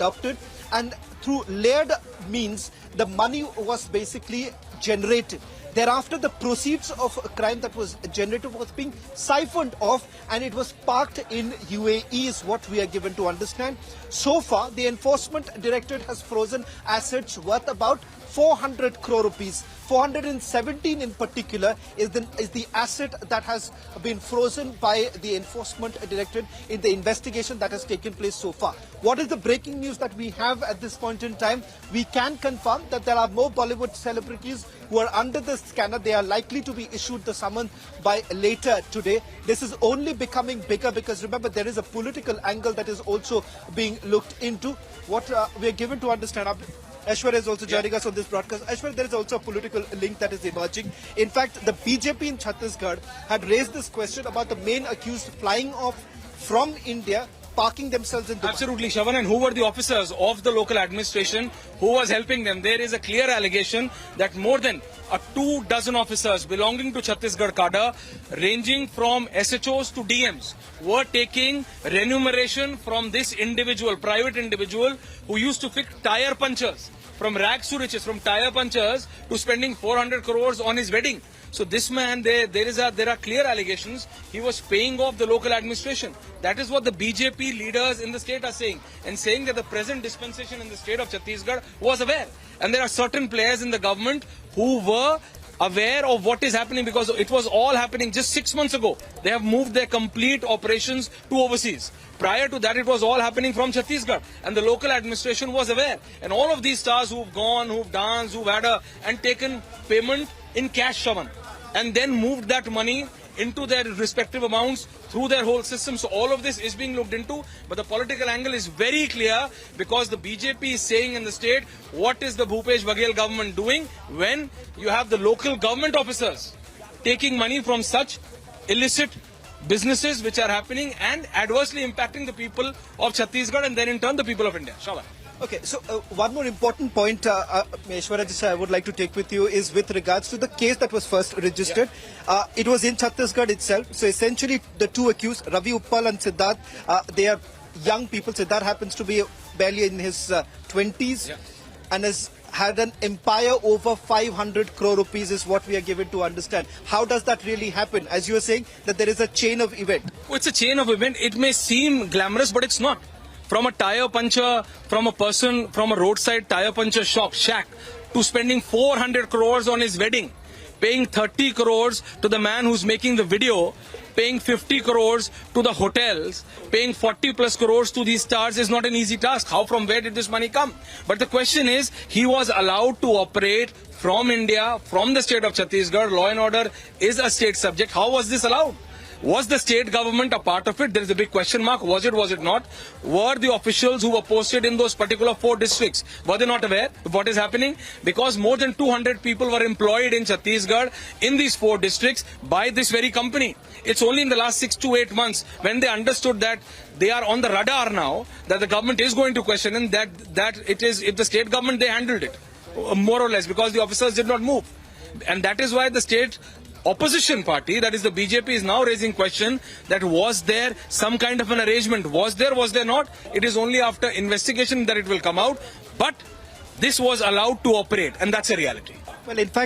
adopted, and through layered means, the money was basically generated. Thereafter, the proceeds of a crime that was generated was being siphoned off, and it was parked in UAE is what we are given to understand. So far, the Enforcement Directorate has frozen assets worth about 400 crore rupees. 417 in particular is the asset that has been frozen by the Enforcement Directorate in the investigation that has taken place so far. What is the breaking news that we have at this point in time? We can confirm that there are more Bollywood celebrities who are under the scanner. They are likely to be issued the summons by later today. This is only becoming bigger because remember there is a political angle that is also being looked into. What we are given to understand. Aishwarya is also joining us on this broadcast. Aishwarya, there is also a political link that is emerging. In fact, the BJP in Chhattisgarh had raised this question about the main accused flying off from India, parking themselves in Dubai. Absolutely, Shravan. And who were the officers of the local administration who was helping them? There is a clear allegation that more than 24 officers belonging to Chhattisgarh cadre, ranging from SHOs to DMs, were taking remuneration from this individual, private individual, who used to fix tire punctures, from rags to riches, from tire punctures to spending 400 crores on his wedding. So this man, there are clear allegations he was paying off the local administration. That is what the BJP leaders in the state are saying, and saying that the present dispensation in the state of Chhattisgarh was aware. And there are certain players in the government who were aware of what is happening because it was all happening just 6 months ago. They have moved their complete operations to overseas. Prior to that, it was all happening from Chhattisgarh, and the local administration was aware. And all of these stars who've gone, who've danced, who've had and taken payment in cash, Shravan, and then moved that money into their respective amounts through their whole system. So all of this is being looked into, but the political angle is very clear because the BJP is saying in the state, what is the Bhupesh Baghel government doing when you have the local government officers taking money from such illicit businesses which are happening and adversely impacting the people of Chhattisgarh and then in turn the people of India. Shravan. Okay, so one more important point, Aishwarya, I would like to take with you is with regards to the case that was first registered. Yeah. It was in Chhattisgarh itself. So essentially, the two accused, Ravi Uppal and Siddharth, they are young people. Siddharth happens to be barely in his 20s and has had an empire over 500 crore rupees is what we are given to understand. How does that really happen? As you were saying, that there is a chain of event. Oh, it's a chain of event. It may seem glamorous, but it's not. From a tire puncher, from a roadside tire puncher shack, to spending 400 crores on his wedding, paying 30 crores to the man who's making the video, paying 50 crores to the hotels, paying 40 plus crores to these stars is not an easy task. From where did this money come? But the question is, he was allowed to operate from India, from the state of Chhattisgarh. Law and order is a state subject. How was this allowed? Was the state government a part of it? There is a big question mark. Was it not? Were the officials who were posted in those particular 4 districts, were they not aware of what is happening? Because more than 200 people were employed in Chhattisgarh in these 4 districts by this very company. It's only in the last 6 to 8 months when they understood that they are on the radar now, that the government is going to question, and that it is, if the state government, they handled it, more or less, because the officers did not move. And that is why the state opposition party, that is the BJP, is now raising question that was there some kind of an arrangement? Was there not? It is only after investigation that it will come out. But this was allowed to operate, and that's a reality. Well, in fact,